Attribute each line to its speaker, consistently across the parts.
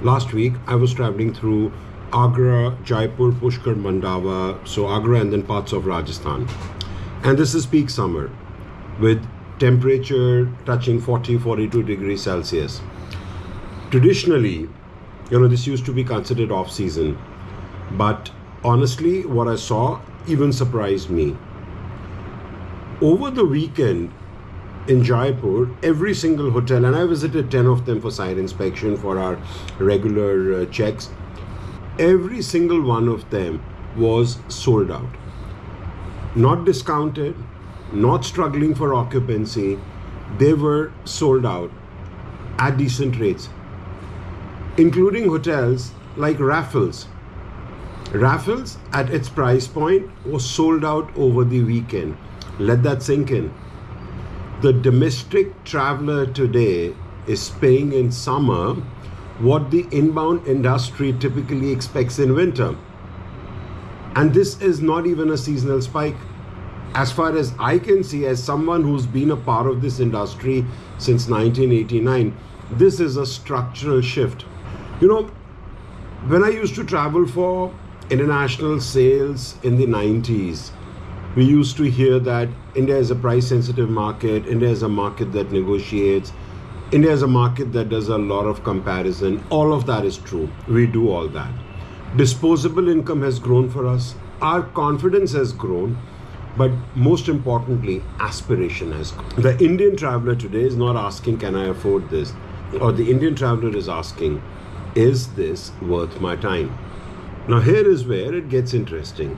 Speaker 1: Last week, I was traveling through Agra, Jaipur, Pushkar, Mandawa, so Agra and then parts of Rajasthan. And this is peak summer with temperature touching 40-42 degrees Celsius. Traditionally, this used to be considered off season, but honestly, what I saw even surprised me. Over the weekend in Jaipur, every single hotel, and I visited 10 of them for site inspection for our regular checks, every single one of them was sold out. Not discounted, not struggling for occupancy, they were sold out at decent rates, including hotels like Raffles. Raffles at its price point was sold out over the weekend. Let that sink in. The domestic traveler today is paying in summer what the inbound industry typically expects in winter. And this is not even a seasonal spike. As far as I can see, as someone who's been a part of this industry since 1989, this is a structural shift. When I used to travel for international sales in the 90s, we used to hear that India is a price-sensitive market, India is a market that negotiates, India is a market that does a lot of comparison. All of that is true. We do all that. Disposable income has grown for us. Our confidence has grown. But most importantly, aspiration has grown. The Indian traveler today is not asking, can I afford this? Or the Indian traveler is asking, is this worth my time? Now here is where it gets interesting.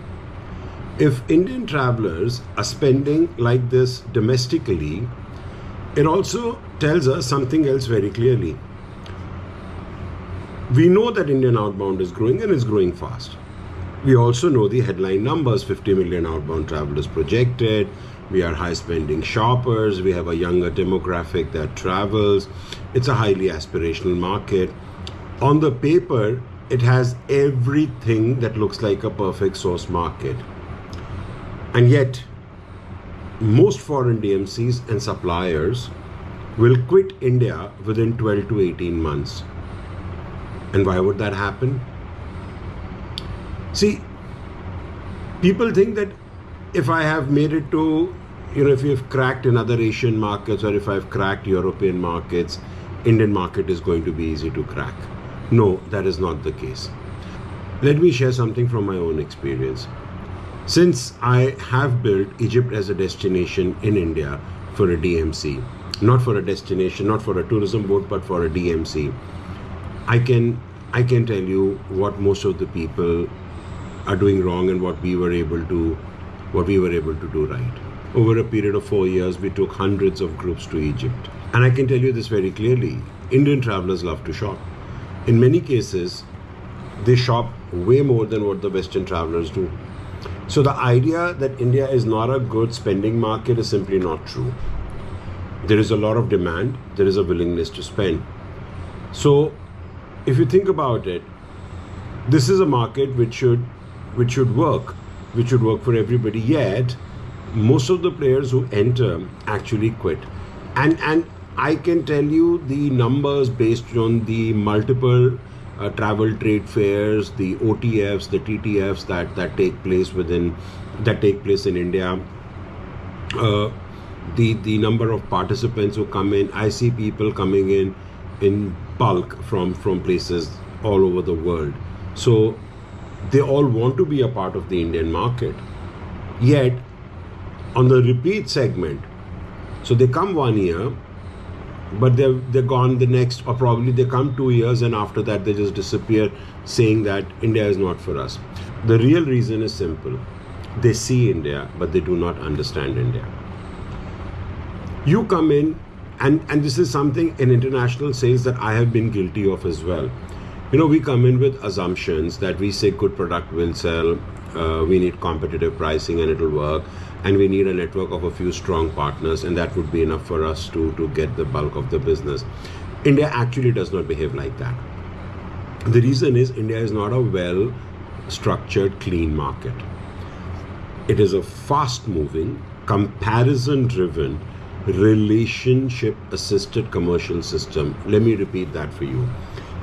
Speaker 1: If Indian travelers are spending like this domestically, it also tells us something else very clearly. We know that Indian outbound is growing and is growing fast. We also know the headline numbers, 50 million outbound travelers projected. We are high spending shoppers. We have a younger demographic that travels. It's a highly aspirational market. On the paper, it has everything that looks like a perfect source market. And yet, most foreign DMCs and suppliers will quit India within 12 to 18 months. And why would that happen? See, people think that if I have made it to, if we have cracked in other Asian markets or if I've cracked European markets, Indian market is going to be easy to crack. No, that is not the case. Let me share something from my own experience. Since I have built Egypt as a destination in India for a DMC, not for a destination, not for a tourism board, but for a DMC, I can tell you what most of the people are doing wrong and what we were able to do right. Over a period of 4 years, we took hundreds of groups to Egypt. And I can tell you this very clearly. Indian travelers love to shop. In many cases, they shop way more than what the Western travelers do. So the idea that India is not a good spending market is simply not true. There is a lot of demand. There is a willingness to spend. So if you think about it, this is a market which should work for everybody. Yet, most of the players who enter actually quit. And I can tell you the numbers based on the multiple travel trade fairs, the OTFs, the TTFs that take place in India. The number of participants who come in, I see people coming in bulk from places all over the world. So they all want to be a part of the Indian market. Yet on the repeat segment, so they come 1 year, but they're gone the next, or probably they come 2 years and after that they just disappear, saying that India is not for us. The real reason is simple. They see India, but they do not understand India. You come in, and this is something in international sales that I have been guilty of as well. We come in with assumptions that we say good product will sell, we need competitive pricing and it'll work, and we need a network of a few strong partners, and that would be enough for us to get the bulk of the business. India actually does not behave like that. The reason is India is not a well-structured, clean market. It is a fast-moving, comparison-driven, relationship-assisted commercial system. Let me repeat that for you.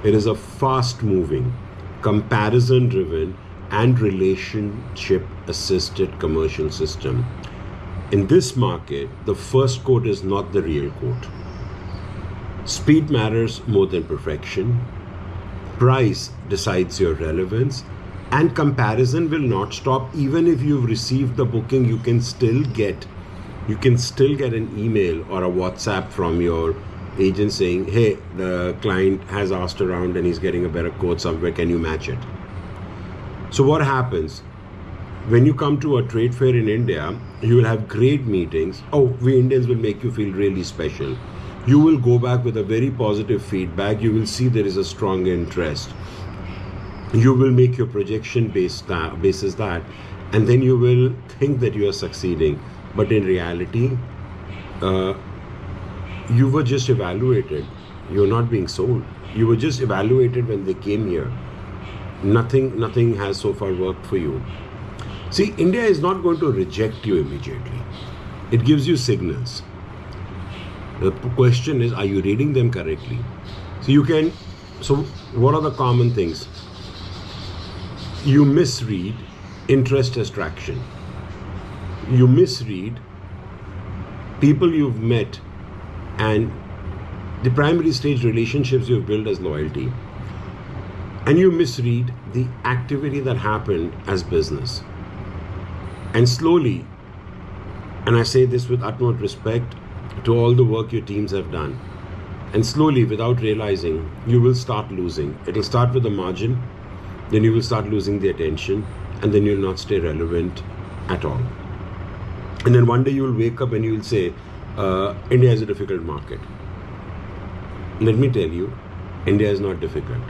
Speaker 1: It is a fast moving, comparison driven, and relationship assisted commercial system. In this market, the first quote is not the real quote. Speed matters more than perfection. Price decides your relevance, and comparison will not stop. Even if you've received the booking, you can still get an email or a WhatsApp from your agent saying, hey, the client has asked around and he's getting a better quote somewhere, can you match it? So what happens when you come to a trade fair in India? You will have great meetings. Oh, we Indians will make you feel really special. You will go back with a very positive feedback. You will see there is a strong interest. You will make your projection basis that, and then you will think that you are succeeding. But in reality, you were just evaluated. You're not being sold. You were just evaluated when they came here. Nothing has so far worked for you. See, India is not going to reject you immediately. It gives you signals. The question is, are you reading them correctly? So what are the common things? You misread interest as traction. You misread people you've met and the primary stage relationships you've built as loyalty. And you misread the activity that happened as business. And slowly, and I say this with utmost respect to all the work your teams have done, and slowly, without realizing, you will start losing. It will start with the margin, then you will start losing the attention, and then you'll not stay relevant at all. And then one day you will wake up and you will say, India is a difficult market. Let me tell you, India is not difficult.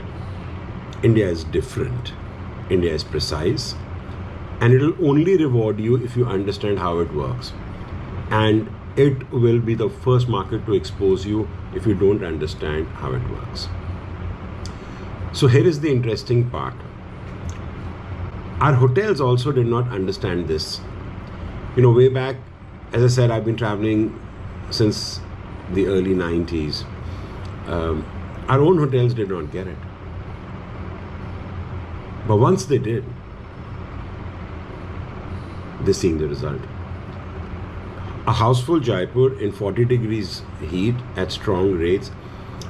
Speaker 1: India is different. India is precise. And it will only reward you if you understand how it works. And it will be the first market to expose you if you don't understand how it works. So here is the interesting part. Our hotels also did not understand this. Way back, as I said, I've been traveling since the early 90s. Our own hotels did not get it. But once they did, they're seeing the result. A houseful Jaipur in 40 degrees heat at strong rates,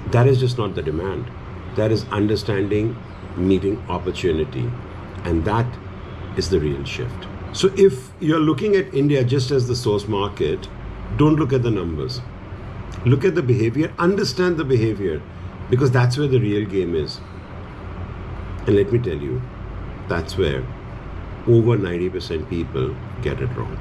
Speaker 1: that is just not the demand. That is understanding, meeting opportunity. And that is the real shift. So if you're looking at India just as the source market, don't look at the numbers. Look at the behavior, understand the behavior, because that's where the real game is. And let me tell you, that's where over 90% people get it wrong.